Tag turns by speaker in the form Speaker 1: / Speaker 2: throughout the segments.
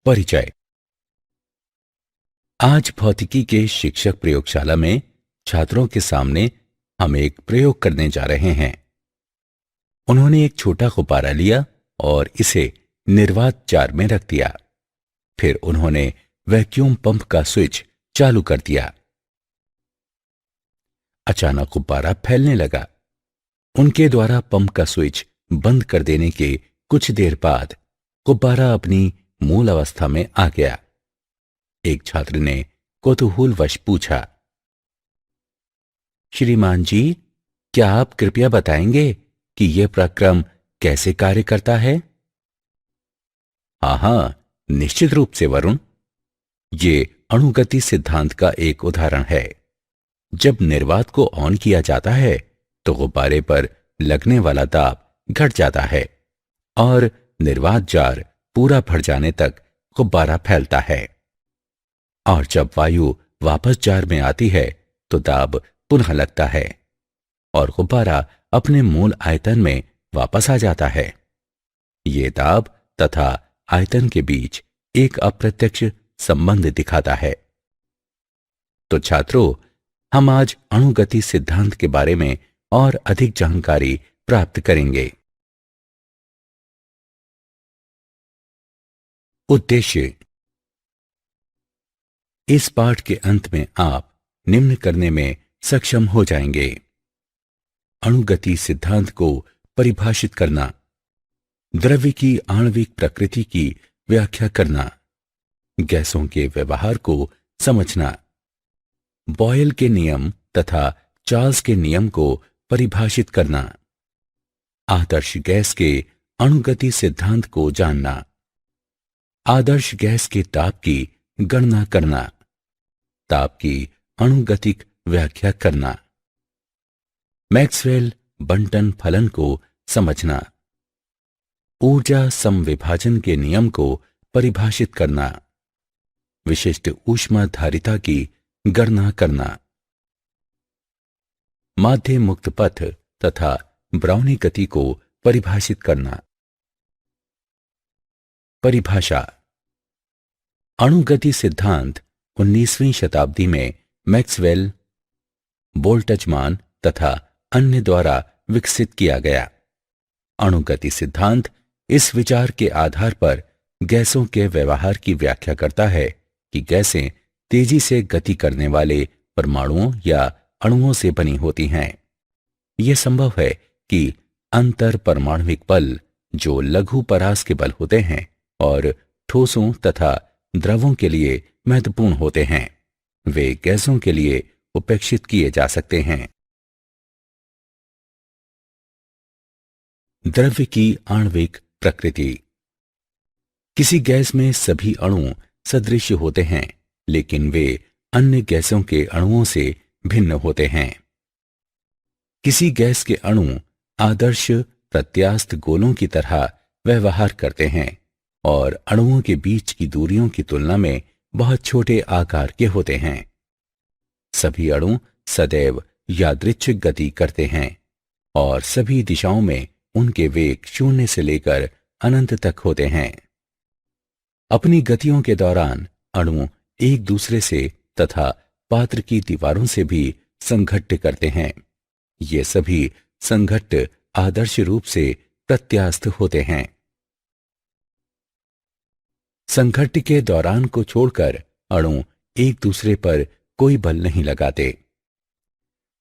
Speaker 1: परिचय। आज भौतिकी के शिक्षक प्रयोगशाला में छात्रों के सामने हम एक प्रयोग करने जा रहे हैं। उन्होंने एक छोटा गुब्बारा लिया और इसे निर्वात जार में रख दिया। फिर उन्होंने वैक्यूम पंप का स्विच चालू कर दिया। अचानक गुब्बारा फैलने लगा। उनके द्वारा पंप का स्विच बंद कर देने के कुछ देर बाद गुब्बारा अपनी मूल अवस्था में आ गया। एक छात्र ने कौतूहलवश पूछा, श्रीमान जी, क्या आप कृपया बताएंगे कि यह प्रक्रम कैसे कार्य करता है? हाँ, निश्चित रूप से वरुण। ये अणुगति सिद्धांत का एक उदाहरण है। जब निर्वात को ऑन किया जाता है तो गुब्बारे पर लगने वाला दाब घट जाता है और निर्वात जार पूरा भर जाने तक गुब्बारा फैलता है। और जब वायु वापस जार में आती है तो दाब पुनः लगता है और गुब्बारा अपने मूल आयतन में वापस आ जाता है। ये दाब तथा आयतन के बीच एक अप्रत्यक्ष संबंध दिखाता है। तो छात्रों, हम आज अणुगति सिद्धांत के बारे में और अधिक जानकारी प्राप्त करेंगे। उद्देश्य। इस पाठ के अंत में आप निम्न करने में सक्षम हो जाएंगे। अणुगति सिद्धांत को परिभाषित करना, द्रव्य की आणविक प्रकृति की व्याख्या करना, गैसों के व्यवहार को समझना, बॉयल के नियम तथा चार्ल्स के नियम को परिभाषित करना, आदर्श गैस के अणुगति सिद्धांत को जानना, आदर्श गैस के ताप की गणना करना, ताप की अणुगतिक व्याख्या करना, मैक्सवेल बंटन फलन को समझना, ऊर्जा समविभाजन के नियम को परिभाषित करना, विशिष्ट ऊष्माधारिता की गणना करना, माध्य मुक्त पथ तथा ब्राउनी गति को परिभाषित करना। परिभाषा। अणुगति सिद्धांत 19वीं शताब्दी में मैक्सवेल, बोल्ट्जमान तथा अन्य द्वारा विकसित किया गया। अणुगति सिद्धांत इस विचार के आधार पर गैसों के व्यवहार की व्याख्या करता है कि गैसें तेजी से गति करने वाले परमाणुओं या अणुओं से बनी होती हैं। यह संभव है कि अंतर परमाणुविक बल, जो लघु परास के बल होते हैं और ठोसों तथा द्रवों के लिए महत्वपूर्ण होते हैं, वे गैसों के लिए उपेक्षित किए जा सकते हैं। द्रव्य की आणविक प्रकृति। किसी गैस में सभी अणु सदृश होते हैं, लेकिन वे अन्य गैसों के अणुओं से भिन्न होते हैं। किसी गैस के अणु आदर्श प्रत्यास्थ गोलों की तरह व्यवहार करते हैं और अणुओं के बीच की दूरियों की तुलना में बहुत छोटे आकार के होते हैं। सभी अणु सदैव यादृच्छिक गति करते हैं और सभी दिशाओं में उनके वेग 0 से लेकर अनंत तक होते हैं। अपनी गतियों के दौरान अणु एक दूसरे से तथा पात्र की दीवारों से भी संघट्ट करते हैं। ये सभी संघट्ट आदर्श रूप से प्रत्यास्थ होते हैं। संघट्ट के दौरान को छोड़कर अणु एक दूसरे पर कोई बल नहीं लगाते।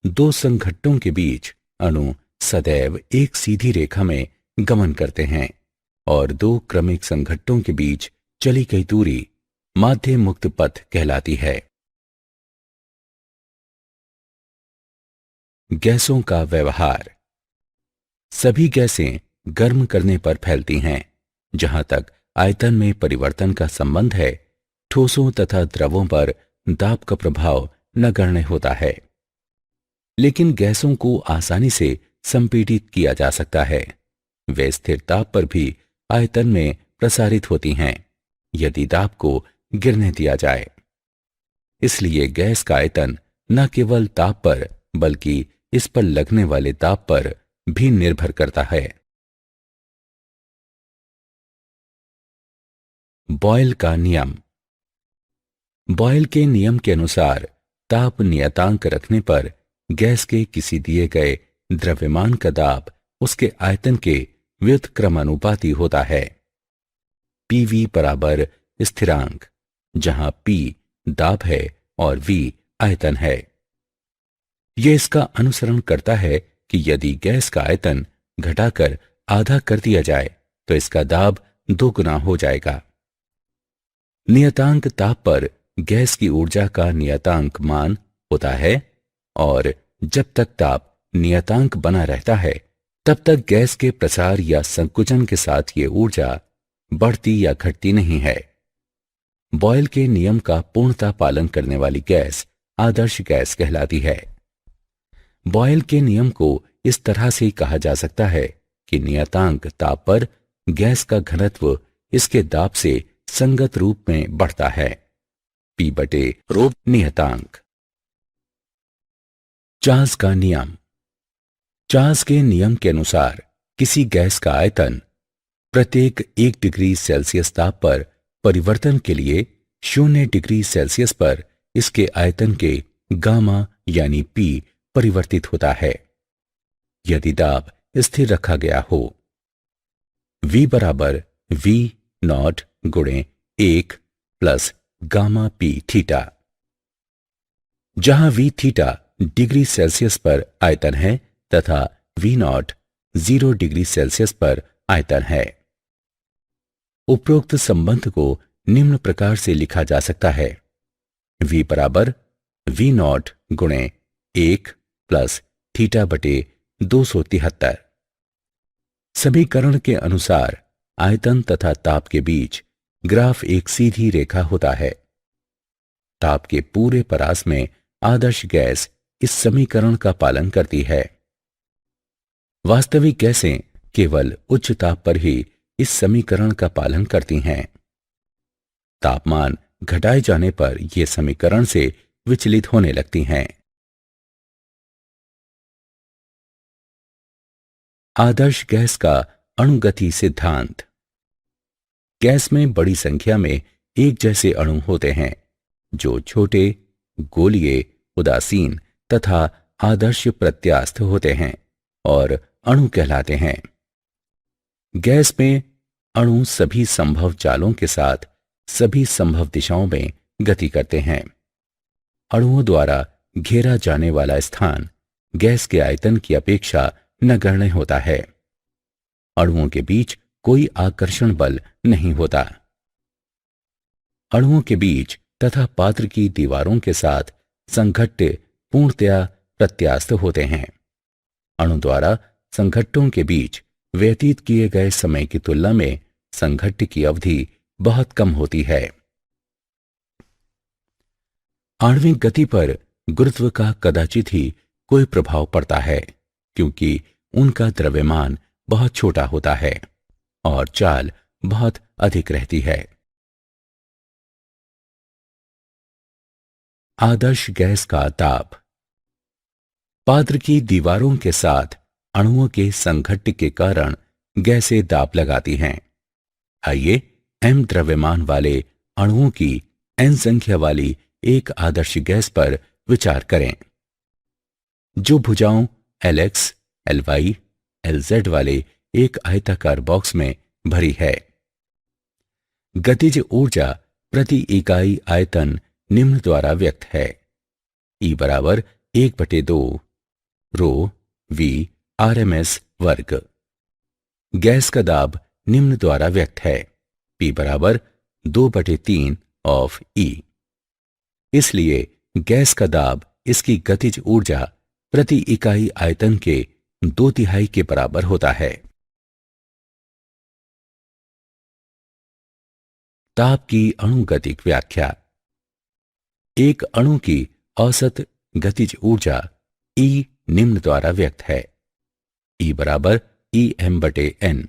Speaker 1: दो संघट्टों के बीच अणु सदैव एक सीधी रेखा में गमन करते हैं और दो क्रमिक संघट्टों के बीच चली गई दूरी माध्य मुक्त पथ कहलाती है। गैसों का व्यवहार। सभी गैसें गर्म करने पर फैलती हैं। जहां तक आयतन में परिवर्तन का संबंध है, ठोसों तथा द्रवों पर दाब का प्रभाव नगण्य होता है। लेकिन गैसों को आसानी से संपीड़ित किया जा सकता है। वे स्थिर ताप पर भी आयतन में प्रसारित होती हैं यदि दाब को गिरने दिया जाए। इसलिए गैस का आयतन न केवल ताप पर बल्कि इस पर लगने वाले दाब पर भी निर्भर करता है। बॉयल का नियम। बॉयल के नियम के अनुसार ताप नियतांक रखने पर गैस के किसी दिए गए द्रव्यमान का दाब उसके आयतन के व्युत्क्रमानुपाती होता है। पीवी बराबर स्थिरांक, जहां पी दाब है और वी आयतन है। यह इसका अनुसरण करता है कि यदि गैस का आयतन घटाकर आधा कर दिया जाए तो इसका दाब 2 गुना हो जाएगा। नियतांक ताप पर गैस की ऊर्जा का नियतांक मान होता है और जब तक ताप नियतांक बना रहता है तब तक गैस के प्रसार या संकुचन के साथ ये ऊर्जा बढ़ती या घटती नहीं है। बॉयल के नियम का पूर्णतः पालन करने वाली गैस आदर्श गैस कहलाती है। बॉयल के नियम को इस तरह से कहा जा सकता है कि नियतांक ताप पर गैस का घनत्व इसके दाब से संगत रूप में बढ़ता है। P बटे रो नियतांक। चार्ल्स का नियम। चार्ल्स के नियम के अनुसार किसी गैस का आयतन प्रत्येक 1 डिग्री सेल्सियस ताप पर परिवर्तन के लिए 0 डिग्री सेल्सियस पर इसके आयतन के गामा यानी P परिवर्तित होता है यदि दाब स्थिर रखा गया हो। V बराबर V नॉट गुणे 1 प्लस गामा P थीटा, जहां V थीटा डिग्री सेल्सियस पर आयतन है तथा V नॉट 0 डिग्री सेल्सियस पर आयतन है। उपरोक्त संबंध को निम्न प्रकार से लिखा जा सकता है। V बराबर V नॉट गुणे 1 प्लस थीटा बटे 273। समीकरण के अनुसार आयतन तथा ताप के बीच ग्राफ एक सीधी रेखा होता है। ताप के पूरे परास में आदर्श गैस इस समीकरण का पालन करती है। वास्तविक गैसें केवल उच्च ताप पर ही इस समीकरण का पालन करती हैं। तापमान घटाए जाने पर ये समीकरण से विचलित होने लगती हैं। आदर्श गैस का अणुगति सिद्धांत। गैस में बड़ी संख्या में एक जैसे अणु होते हैं जो छोटे, गोलीय, उदासीन तथा आदर्श प्रत्यास्थ होते हैं और अणु कहलाते हैं। गैस में अणु सभी संभव चालों के साथ सभी संभव दिशाओं में गति करते हैं। अणुओं द्वारा घेरा जाने वाला स्थान गैस के आयतन की अपेक्षा नगण्य होता है। अणुओं के बीच कोई आकर्षण बल नहीं होता। अणुओं के बीच तथा पात्र की दीवारों के साथ संघट्ट पूर्णतया प्रत्यास्थ होते हैं। अणु द्वारा संघट्टों के बीच व्यतीत किए गए समय की तुलना में संघट्ट की अवधि बहुत कम होती है। आणविक गति पर गुरुत्व का कदाचित ही कोई प्रभाव पड़ता है क्योंकि उनका द्रव्यमान बहुत छोटा होता है और चाल बहुत अधिक रहती है। आदर्श गैस का ताप। पात्र की दीवारों के साथ अणुओं के संघट्ट के कारण गैसें दाब लगाती हैं। आइए m द्रव्यमान वाले अणुओं की n संख्या वाली एक आदर्श गैस पर विचार करें जो भुजाओं Lx, Ly, Lz वाले एक आयताकार बॉक्स में भरी है। गतिज ऊर्जा प्रति इकाई आयतन निम्न द्वारा व्यक्त है। E बराबर 1/2 रो V RMS वर्ग। गैस का दाब निम्न द्वारा व्यक्त है। P बराबर 2/3 ऑफ E। इसलिए गैस का दाब इसकी गतिज ऊर्जा प्रति इकाई आयतन के 2/3 के बराबर होता है। ताप की अणुगतिक व्याख्या। एक अणु की औसत गतिज ऊर्जा E निम्न द्वारा व्यक्त है। E बराबर Em/n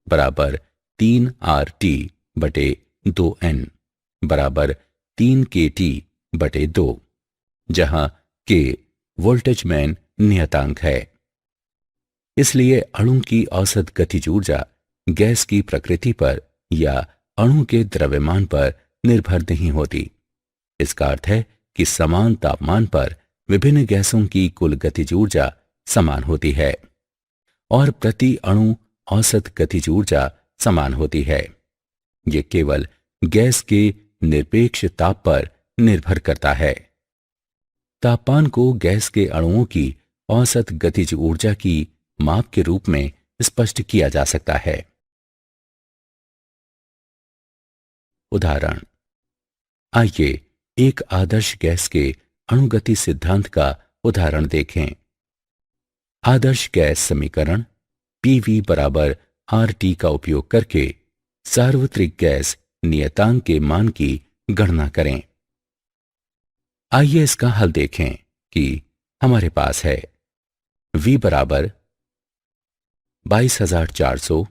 Speaker 1: बराबर 3RT/2n बराबर 3kT/2, जहां K वोल्टेजमैन नियतांक है। इसलिए अणु की औसत गतिज ऊर्जा गैस की प्रकृति पर या अणु के द्रव्यमान पर निर्भर नहीं होती। इसका अर्थ है कि समान तापमान पर विभिन्न गैसों की कुल गतिज ऊर्जा समान होती है और प्रति अणु औसत गतिज ऊर्जा समान होती है। यह केवल गैस के निरपेक्ष ताप पर निर्भर करता है। तापमान को गैस के अणुओं की औसत गतिज ऊर्जा की माप के रूप में स्पष्ट किया जा सकता है। उदाहरण, आइए एक आदर्श गैस के अणुगति सिद्धांत का उदाहरण देखें। आदर्श गैस समीकरण PV बराबर RT का उपयोग करके सार्वत्रिक गैस नियतांक के मान की गणना करें। आइए इसका हल देखें कि हमारे पास है V बराबर 22,400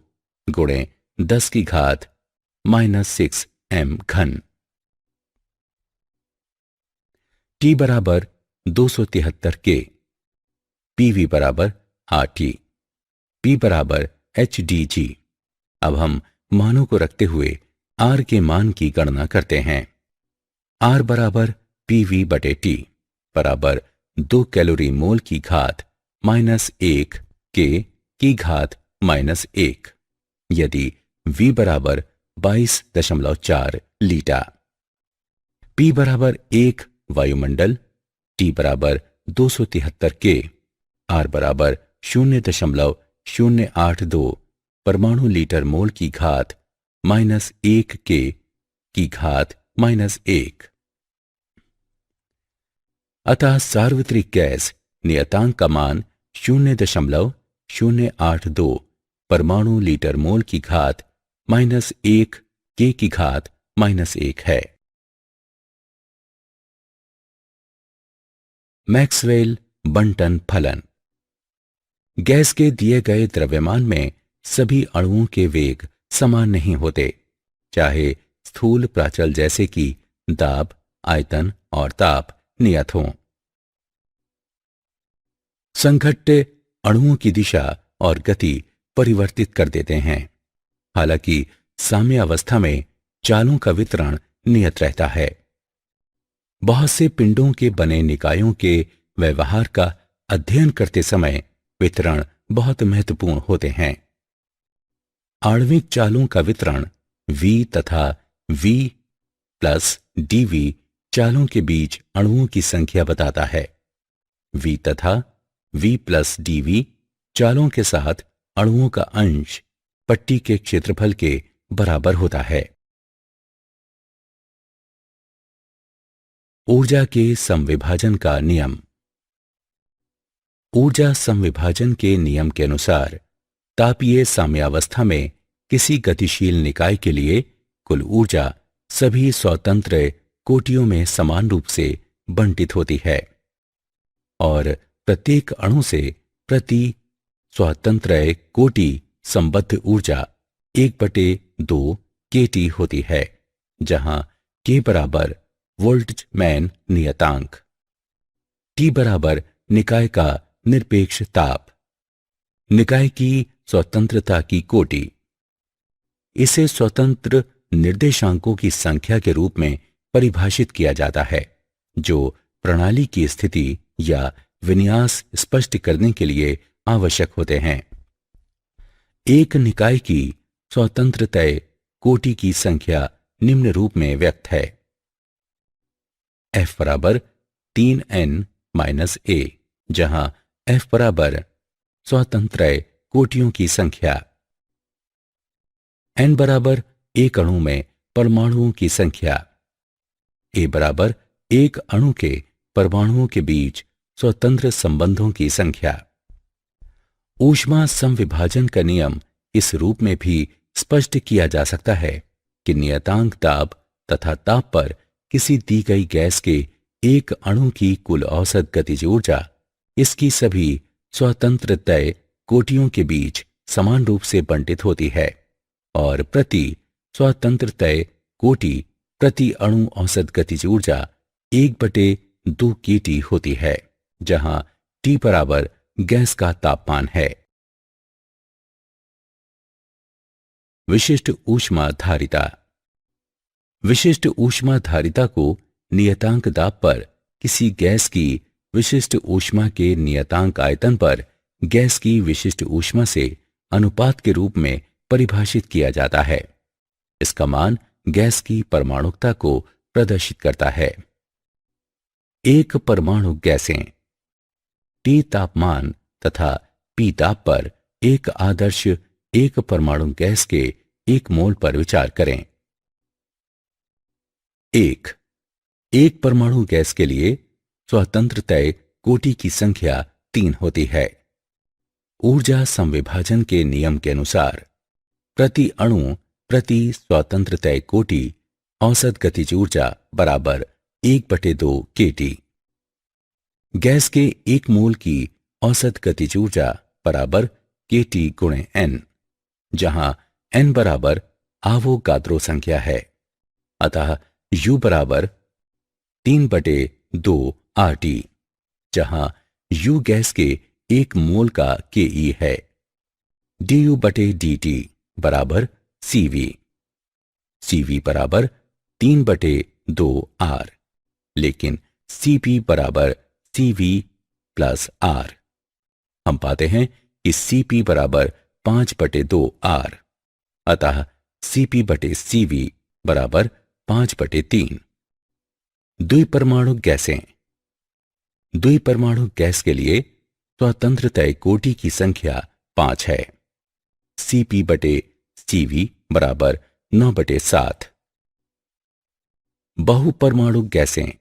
Speaker 1: गुणे 10 की घात -6 m घन, T बराबर 273 K, PV बराबर RT, P बराबर HDG। अब हम मानों को रखते हुए R के मान की गणना करते हैं। R बराबर PV बटे T बराबर 2 कैलोरी मोल की घात -1 K की घात -1, यदि V बराबर 22.4 लीटर, P बराबर 1 वायुमंडल, T बराबर 273 K, R बराबर 0.082 परमाणु लीटर मोल की घात -1 K की घात -1। अतः सार्वत्रिक गैस नियतांक का मान 0.082 परमाणु लीटर मोल की घात -1 K की घात -1 है। मैक्सवेल बंटन फलन। गैस के दिए गए द्रव्यमान में सभी अणुओं के वेग समान नहीं होते, चाहे स्थूल प्राचल जैसे कि दाब, आयतन और ताप नियत हों। संघट्य अणुओं की दिशा और गति परिवर्तित कर देते हैं, हालांकि साम्यावस्था में चालों का वितरण नियत रहता है। बहुत से पिंडों के बने निकायों के व्यवहार का अध्ययन करते समय वितरण बहुत महत्वपूर्ण होते हैं। आणविक चालों का वितरण V तथा V प्लस dV चालों के बीच अणुओं की संख्या बताता है। V तथा V प्लस dV चालों के साथ अणुओं का अंश पट्टी के क्षेत्रफल के बराबर होता है। ऊर्जा के समविभाजन का नियम। ऊर्जा समविभाजन के नियम के अनुसार तापीय साम्यावस्था में किसी गतिशील निकाय के लिए कुल ऊर्जा सभी स्वतंत्र कोटियों में समान रूप से बंटित होती है और प्रत्येक अणु से प्रति स्वतंत्र कोटि संबद्ध ऊर्जा 1/2 kT होती है, जहां K बराबर वोल्टजमैन नियतांक, T बराबर निकाय का निरपेक्ष ताप, निकाय की स्वतंत्रता की कोटि। इसे स्वतंत्र निर्देशांकों की संख्या के रूप में परिभाषित किया जाता है, जो प्रणाली की स्थिति या विन्यास स्पष्ट करने के लिए आवश्यक होते हैं। एक निकाय की स्वतंत्रता कोटि की संख्या निम्न रूप में व्यक्त है। F बराबर 3n-a, जहां F बराबर स्वतंत्र कोटियों की संख्या, n बराबर एक अणु में परमाणुओं की संख्या, a बराबर एक अणु के परमाणुओं के बीच स्वतंत्र संबंधों की संख्या। ऊष्मा समविभाजन का नियम इस रूप में भी स्पष्ट किया जा सकता है कि नियतांक दाब तथा ताप पर किसी दी गई गैस के एक अणु की कुल औसत गतिज ऊर्जा इसकी सभी स्वतंत्र तय कोटियों के बीच समान रूप से बंटित होती है और प्रति स्वतंत्र तय कोटि प्रति अणु औसत गतिज ऊर्जा 1/2 kT होती है, जहां T बराबर गैस का तापमान है। विशिष्ट ऊष्मा धारिता। विशिष्ट ऊष्माधारिता को नियतांक दाब पर किसी गैस की विशिष्ट ऊष्मा के नियतांक आयतन पर गैस की विशिष्ट ऊष्मा से अनुपात के रूप में परिभाषित किया जाता है। इसका मान गैस की परमाणुकता को प्रदर्शित करता है। एक परमाणु गैसें T तापमान तथा P ताप पर एक आदर्श एक परमाणु गैस के 1 मोल पर विचार करें। एक परमाणु गैस के लिए स्वतंत्रतय कोटि की संख्या 3 होती है। ऊर्जा संविभाजन के नियम के अनुसार प्रति अणु प्रति स्वतंत्रतय कोटि औसत गतिज ऊर्जा बराबर 1/2 kT। गैस के 1 मोल की औसत गतिज ऊर्जा बराबर kT गुणे n, जहां n बराबर आवोगाद्रो संख्या है। अतः U बराबर 3/2 RT, जहां U गैस के 1 मोल का Ke है। du/dt बराबर CV, CV बराबर 3/2 R, लेकिन Cp बराबर CV प्लस R। हम पाते हैं कि Cp बराबर 5/2 R, अतः Cp/CV बराबर 5/3। द्विपरमाणु गैसें द्विपरमाणु गैस के लिए स्वतंत्रतय कोटि की संख्या 5 है। Cp/CV बराबर 9/7। बहुपरमाणु गैसें,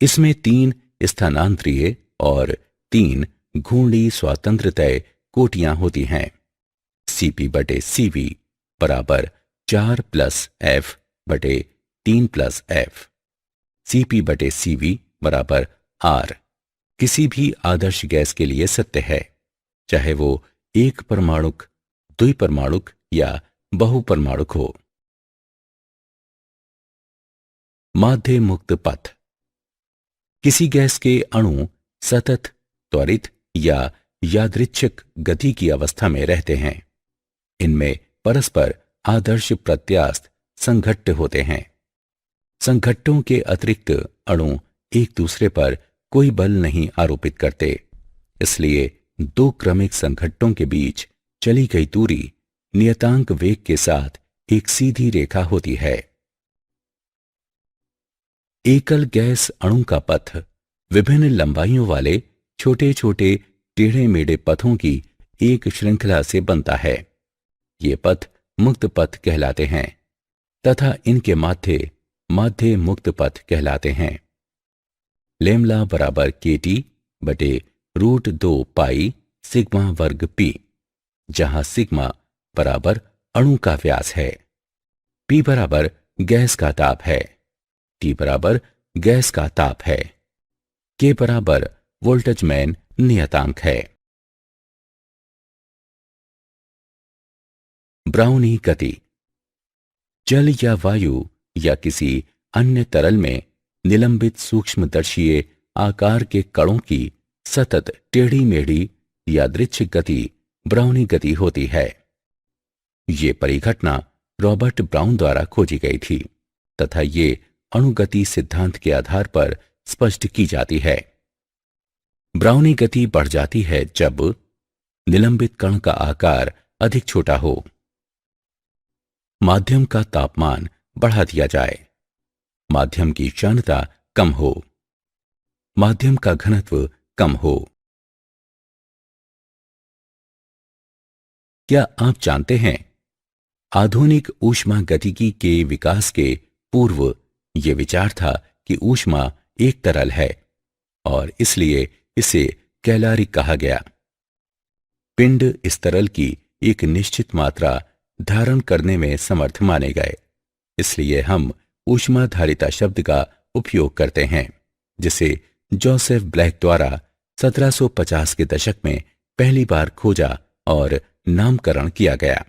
Speaker 1: इसमें 3 स्थानांतरीय और 3 घूर्णी स्वतंत्रतय कोटियां होती हैं। Cp/CV बराबर 4 + F/3 + F। Cp/CV बराबर R किसी भी आदर्श गैस के लिए सत्य है, चाहे वो एक परमाणुक, द्विपरमाणुक या बहुपरमाणुक हो। माध्य मुक्त पथ। किसी गैस के अणु सतत, त्वरित या यादृच्छिक गति की अवस्था में रहते हैं। इनमें परस्पर आदर्श प्रत्यास्थ संघट्ट होते हैं। संघट्टों के अतिरिक्त अणु एक दूसरे पर कोई बल नहीं आरोपित करते, इसलिए 2 क्रमिक संघट्टों के बीच चली गई दूरी नियतांक वेग के साथ एक सीधी रेखा होती है। एकल गैस अणु का पथ विभिन्न लंबाइयों वाले छोटे छोटे टेढ़े मेढ़े पथों की एक श्रृंखला से बनता है। ये पथ मुक्त पथ कहलाते हैं तथा इनके माध्य माध्य मुक्त पथ कहलाते हैं। लेमला बराबर kT/√2 पाई सिग्मा वर्ग P, जहां सिग्मा बराबर अणु का व्यास है, P बराबर गैस का ताप है, T बराबर गैस का ताप है, K बराबर वोल्टेजमैन नियतांक है। ब्राउनी गति। जल या वायु या किसी अन्य तरल में निलंबित सूक्ष्मदर्शीय आकार के कणों की सतत टेढ़ी मेढ़ी यादृच्छिक गति ब्राउनी गति होती है। ये परिघटना रॉबर्ट ब्राउन द्वारा खोजी गई थी तथा ये अणुगति सिद्धांत के आधार पर स्पष्ट की जाती है। ब्राउनी गति बढ़ जाती है जब निलंबित कण का आकार अधिक छोटा हो, माध्यम का तापमान बढ़ा दिया जाए, माध्यम की क्षणता कम हो, माध्यम का घनत्व कम हो। क्या आप जानते हैं, आधुनिक ऊष्मागतिकी के विकास के पूर्व यह विचार था कि ऊष्मा एक तरल है और इसलिए इसे कैलारिक कहा गया। पिंड इस तरल की एक निश्चित मात्रा धारण करने में समर्थ माने गए, इसलिए हम ऊष्माधारिता शब्द का उपयोग करते हैं, जिसे जोसेफ ब्लैक द्वारा 1750 के दशक में पहली बार खोजा और नामकरण किया गया।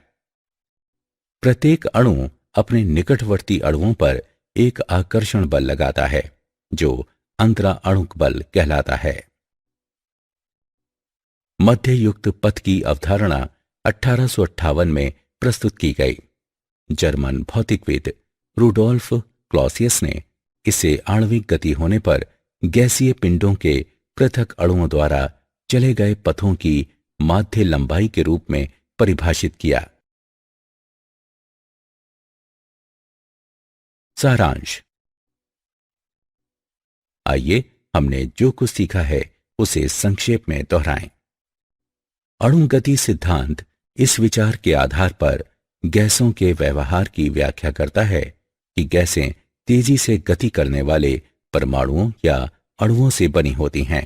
Speaker 1: प्रत्येक अणु अपने निकटवर्ती अणुओं पर एक आकर्षण बल लगाता है जो अंतराअणुक बल कहलाता है। मध्ययुक्त पथ की अवधारणा 1858 में प्रस्तुत की गई। जर्मन भौतिकविद रुडोल्फ क्लॉसियस ने इसे आणविक गति होने पर गैसीय पिंडों के पृथक अणुओं द्वारा चले गए पथों की माध्य लंबाई के रूप में परिभाषित किया। सारांश। आइए हमने जो कुछ सीखा है उसे संक्षेप में दोहराएं। अणुगति सिद्धांत इस विचार के आधार पर गैसों के व्यवहार की व्याख्या करता है कि गैसें तेजी से गति करने वाले परमाणुओं या अणुओं से बनी होती हैं।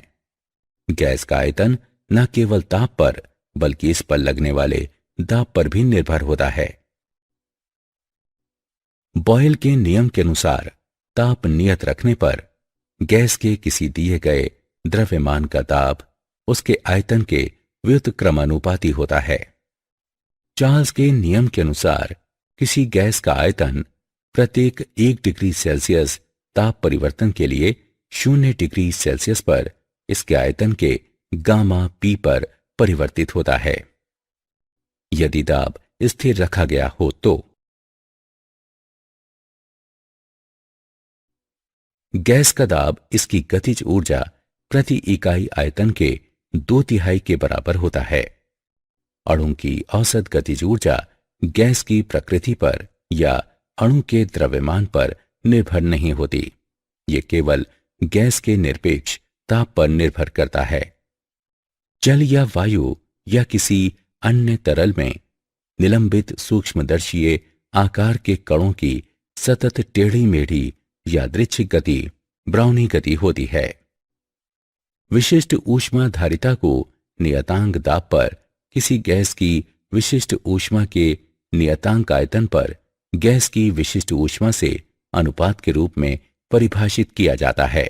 Speaker 1: गैस का आयतन न केवल ताप पर बल्कि इस पर लगने वाले दाब पर भी निर्भर होता है। बॉयल के नियम के अनुसार ताप नियत रखने पर गैस के किसी दिए गए द्रव्यमान का दाब उसके आयतन के व्युत्क्रमानुपाती होता है। चार्ल्स के नियम के अनुसार किसी गैस का आयतन प्रत्येक 1 डिग्री सेल्सियस ताप परिवर्तन के लिए 0 डिग्री सेल्सियस पर इसके आयतन के गामा पी पर परिवर्तित होता है। यदि दाब स्थिर रखा गया हो तो गैस का दाब इसकी गतिज ऊर्जा प्रति इकाई आयतन के 2/3 के बराबर होता है। अणु की औसत गतिज ऊर्जा गैस की प्रकृति पर या अणु के द्रव्यमान पर निर्भर नहीं होती। ये केवल गैस के निरपेक्ष ताप पर निर्भर करता है। जल या वायु या किसी अन्य तरल में निलंबित सूक्ष्मदर्शीय आकार के कणों की सतत टेढ़ी मेढ़ी यादृच्छिक गति ब्राउनी गति होती है। विशिष्ट ऊष्माधारिता को नियतांक दाब पर किसी गैस की विशिष्ट ऊष्मा के नियतांक आयतन पर गैस की विशिष्ट ऊष्मा से अनुपात के रूप में परिभाषित किया जाता है।